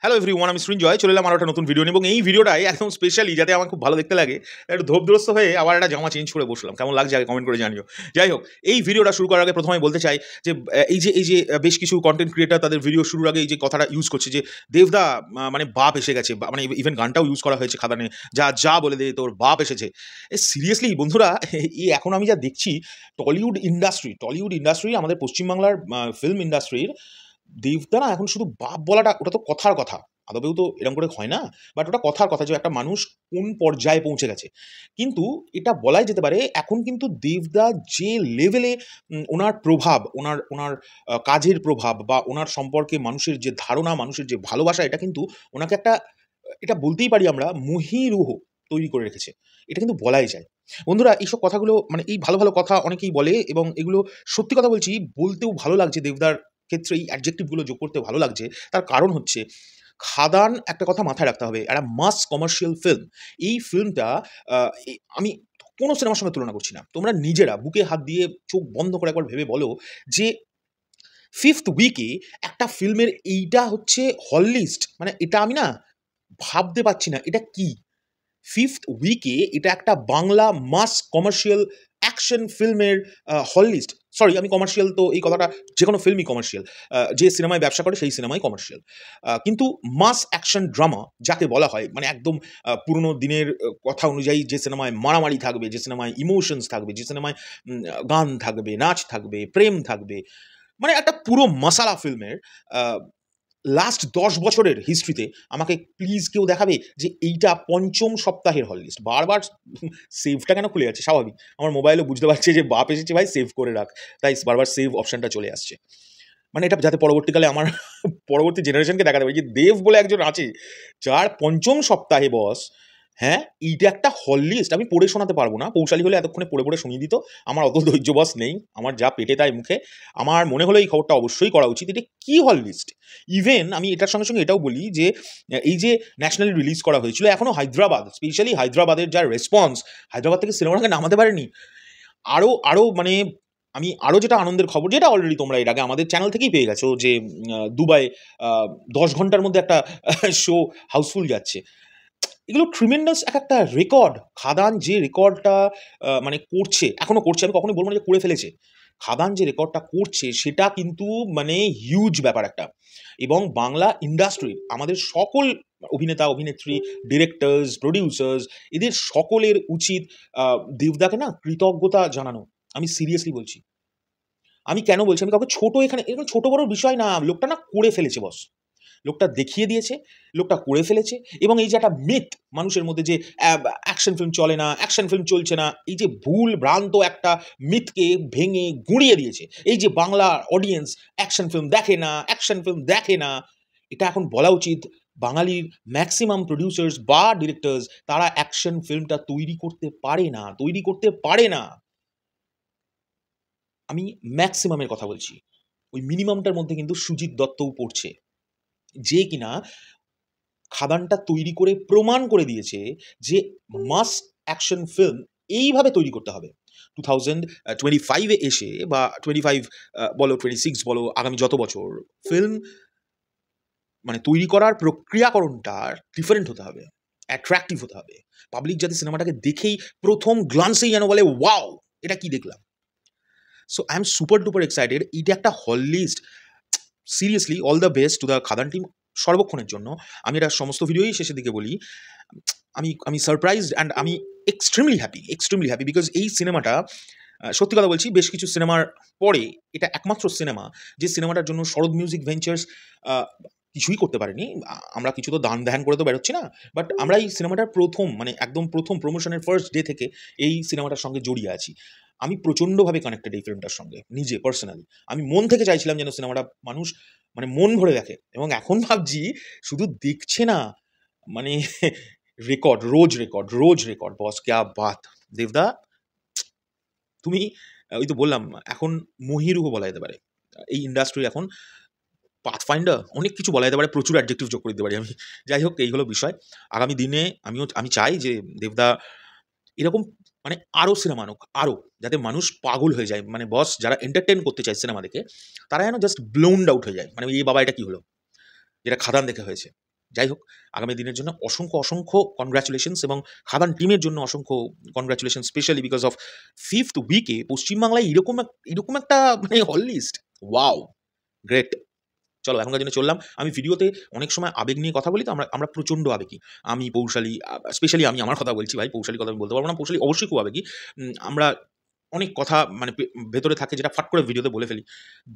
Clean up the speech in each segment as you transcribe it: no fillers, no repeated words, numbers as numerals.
Hello everyone, আমি সৃঞ্জয় চলে এলাম আরও একটা নতুন ভিডিও নিয়ে। এবং এই ভিডিওটাই একদম স্পেশালি যাতে আমার খুব ভালো দেখতে লাগে, একটু ধোপদ্রস্ত হয়ে আবার একটা জামা চেঞ্জ করে বসলাম। কেমন লাগছে আগে কমেন্ট করে জানিও। যাই হোক, এই ভিডিওটা শুরু করার আগে প্রথমে বলতে চাই যে এই যে বেশ কিছু কন্টেন্ট ক্রিয়েটার তাদের ভিডিও শুরুর আগে এই যে কথাটা ইউজ করছে যে দেবদা মানে বাপ এসে গেছে, মানে ইভেন গানটাও ইউজ করা হয়েছে খাদানে, যা যা বলে দে তোর বাপ এসেছে। সিরিয়াসলি বন্ধুরা, এই এখন আমি যা দেখছি টলিউড ইন্ডাস্ট্রি আমাদের পশ্চিমবাংলার ফিল্ম ইন্ডাস্ট্রির, দেবদা না এখন শুধু বাপ বলাটা ওটা তো কথার কথা, আদবেও তো এরকম করে হয় না, বাট ওটা কথার কথা যে একটা মানুষ কোন পর্যায়ে পৌঁছে গেছে। কিন্তু এটা বলাই যেতে পারে এখন কিন্তু দেবদা যে লেভেলে ওনার প্রভাব, ওনার ওনার কাজের প্রভাব বা ওনার সম্পর্কে মানুষের যে ধারণা, মানুষের যে ভালোবাসা, এটা কিন্তু ওনাকে একটা, এটা বলতেই পারি আমরা, মহীরুহ তৈরি করে রেখেছে। এটা কিন্তু বলাই যায়। বন্ধুরা, এইসব কথাগুলো মানে এই ভালো ভালো কথা অনেকেই বলে এবং এগুলো সত্যি কথা বলছি, বলতেও ভালো লাগছে। দেবদার ক্ষেত্রে এই অ্যাডজেক্টিভগুলো যোগ করতে ভালো লাগছে। তার কারণ হচ্ছে খাদান, একটা কথা মাথায় রাখতে হবে, একটা মাস কমার্শিয়াল ফিল্ম। এই ফিল্মটা আমি কোনো সিনেমার সঙ্গে তুলনা করছি না। তোমরা নিজেরা বুকে হাত দিয়ে চোখ বন্ধ করে একবার ভেবে বলো যে ফিফথ উইকে একটা ফিল্মের এইটা হচ্ছে হল লিস্ট, মানে এটা আমি না ভাবতে পারছি না এটা কি। ফিফথ উইকে এটা একটা বাংলা মাস কমার্শিয়াল অ্যাকশন ফিল্মের হল লিস্ট। সরি, আমি কমার্শিয়াল তো এই কথাটা, যে কোনো ফিল্মই কমার্শিয়াল, যে সিনেমায় ব্যবসা করে সেই সিনেমাই কমার্শিয়াল। কিন্তু মাস অ্যাকশন ড্রামা যাকে বলা হয়, মানে একদম পুরনো দিনের কথা অনুযায়ী যে সিনেমায় মারামারি থাকবে, যে সিনেমায় ইমোশনস থাকবে, যে সিনেমায় গান থাকবে, নাচ থাকবে, প্রেম থাকবে, মানে একটা পুরো মশালা ফিল্মের লাস্ট 10 বছরের হিস্ট্রিতে আমাকে প্লিজ কেউ দেখাবে যে এইটা পঞ্চম সপ্তাহের হল লিস্ট। বারবার সেভটা কেন খুলে যাচ্ছে, স্বাভাবিক, আমার মোবাইলও বুঝতে পারছে যে বাপ এসেছে, ভাই সেভ করে রাখ, তাই বারবার সেভ অপশানটা চলে আসছে। মানে এটা যাতে পরবর্তীকালে আমার পরবর্তী জেনারেশনকে দেখাতে পারি যে দেব বলে একজন আছে যার পঞ্চম সপ্তাহে বস, হ্যাঁ, এইটা একটা হল লিস্ট। আমি পড়ে শোনাতে পারবো না, পৌশালী হলে এতক্ষণে পড়ে পড়ে শুনিয়ে দিত, আমার অত ধৈর্য বস নেই, আমার যা পেটে তাই মুখে। আমার মনে হলো এই খবরটা অবশ্যই করা উচিত। এটা কী হল লিস্ট? ইভেন আমি এটার সঙ্গে সঙ্গে এটাও বলি যে এই যে ন্যাশনালি রিলিজ করা হয়েছিল, এখনও হায়দ্রাবাদ, স্পেশালি হায়দ্রাবাদের যা রেসপন্স, হায়দ্রাবাদ থেকে সিনেমাটাকে নামাতে পারেনি। আরও আরও মানে আমি আরও যেটা আনন্দের খবর, যেটা অলরেডি তোমরা এর আগে আমাদের চ্যানেল থেকেই পেয়ে গেছো, যে দুবাই 10 ঘন্টার মধ্যে একটা শো হাউসফুল যাচ্ছে। এগুলো ট্রিমেন্ডাস এক একটা রেকর্ড। খাদান যে রেকর্ডটা মানে করছে, এখনও করছে, আমি কখনোই বলবো না যে করে ফেলেছে। খাদান যে রেকর্ডটা করছে সেটা কিন্তু মানে হিউজ ব্যাপার একটা। এবং বাংলা ইন্ডাস্ট্রির আমাদের সকল অভিনেতা, অভিনেত্রী, ডিরেক্টরস, প্রডিউসার্স, এদের সকলের উচিত দেবদাকে না কৃতজ্ঞতা জানানো। আমি সিরিয়াসলি বলছি। আমি কেন বলছি, আমি কাউকে ছোট, এখানে এরকম ছোট বড় বিষয় না, লোকটা না করে ফেলেছে বস। লোকটা দেখিয়ে দিয়েছে, লোকটা করে ফেলেছে। এবং এই যে একটা মিথ মানুষের মধ্যে যে অ্যাকশন ফিল্ম চলে না, অ্যাকশন ফিল্ম চলছে না, এই যে ভুল ভ্রান্ত একটা মিথকে ভেঙে গুঁড়িয়ে দিয়েছে। এই যে বাংলা অডিয়েন্স অ্যাকশন ফিল্ম দেখে না, অ্যাকশন ফিল্ম দেখে না, এটা এখন বলা উচিত বাঙালির ম্যাক্সিমাম প্রডিউসার্স বা ডিরেক্টরস, তারা অ্যাকশন ফিল্মটা তৈরি করতে পারে না, তৈরি করতে পারে না। আমি ম্যাক্সিমামের কথা বলছি। ওই মিনিমামটার মধ্যে কিন্তু সুজিত দত্তও পড়ছে, যে কিনা খাদানটা তৈরি করে প্রমাণ করে দিয়েছে যে মাস অ্যাকশন ফিল্ম এইভাবে তৈরি করতে হবে। 2025-এ এসে বা 25 বলো, 26 বলো, আগামী যত বছর, ফিল্ম মানে তৈরি করার প্রক্রিয়াকরণটা ডিফারেন্ট হতে হবে, অ্যাট্রাকটিভ হতে হবে। পাবলিক যাতে সিনেমাটাকে দেখেই প্রথম গ্লান্সেই যেন বলে ওয়াও, এটা কি দেখলাম। So I am super duper excited. এইটা একটা হল list. Seriously all the best to the Khadaan team সর্বক্ষণের জন্য। আমি এটা সমস্ত ভিডিওই শেষের দিকে বলি। আমি আমি সারপ্রাইজড অ্যান্ড আমি এক্সট্রিমলি হ্যাপি বিকজ এই সিনেমাটা, সত্যি কথা বলছি, বেশ কিছু সিনেমার পরে এটা একমাত্র সিনেমা যে সিনেমাটার জন্য শরৎ মিউজিক ভেঞ্চার্স কিছুই করতে পারেনি। আমরা কিছু তো দান ধ্যান করে তো বেরোচ্ছি না, বাট আমরা এই সিনেমাটার প্রথম, মানে একদম প্রথম প্রমোশনের ফার্স্ট ডে থেকে এই সিনেমাটার সঙ্গে জড়িয়ে আছি। আমি প্রচণ্ডভাবে কানেক্টেড এই ফিল্মটার সঙ্গে, নিজে পার্সোনালি। আমি মন থেকে চাইছিলাম যেন সিনেমাটা মানুষ মানে মন ভরে দেখে, এবং এখন ভাবছি শুধু দেখছে না, মানে রেকর্ড, রোজ রেকর্ড বস, ক্যা বাত। দেবদা, তুমি ওই তো বললাম, এখন মহীরুহ বলা যেতে পারে এই ইন্ডাস্ট্রির, এখন পাথফাইন্ডার, অনেক কিছু বলা যেতে পারে, প্রচুর অ্যাডজেক্টিভ যোগ করে দিতে পারি আমি। যাই হোক, এই হলো বিষয়। আগামী দিনে আমি চাই যে দেবদা এরকম মানে আরও সিনেমা আনুক, আরও, যাতে মানুষ পাগল হয়ে যায়। মানে বস, যারা এন্টারটেন করতে চায় সিনেমা দেখে, তারা যেন জাস্ট ব্লোন্ড আউট হয়ে যায়, মানে এই বাবা এটা কি হলো, যেটা খাদান দেখে হয়েছে। যাই হোক, আগামী দিনের জন্য অসংখ্য, অসংখ্য কনগ্র্যাচুলেশনস এবং খাদান টিমের জন্য অসংখ্য congratulation specially because of 5th উইকে পশ্চিমবাংলায় এরকম একটা মানে হল লিস্ট। ওয়াও! গ্রেট! চলো এখনকার জন্য চললাম। আমি ভিডিওতে অনেক সময় আবেগ নিয়ে কথা বলি তো আমরা প্রচণ্ড আবেগী। আমি পৌশালী স্পেশালি আমি আমার কথা বলছি ভাই, পৌশালীর কথা আমি বলতে পারব না। পৌশালী অবশ্যই খুব আবেগী। আমরা অনেক কথা মানে ভেতরে থাকে যেটা ফাট করে ভিডিওতে বলে ফেলি।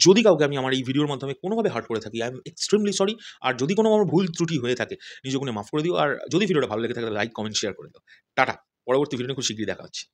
যদি কাউকে আমি আমার এই ভিডিওর মাধ্যমে কোনোভাবে হার্ট করে থাকি, আই এম এক্সট্রিমলি সরি। আর যদি কোনো আমার ভুল ত্রুটি হয়ে থাকে নিজের গুণে মাফ করে দিও। আর যদি ভিডিওটা ভালো লেগে থাকে তাহলে লাইক, কমেন্ট, শেয়ার করে দিও। টাটা। পরবর্তী ভিডিও নিয়ে খুব শীঘ্রই দেখা হচ্ছে।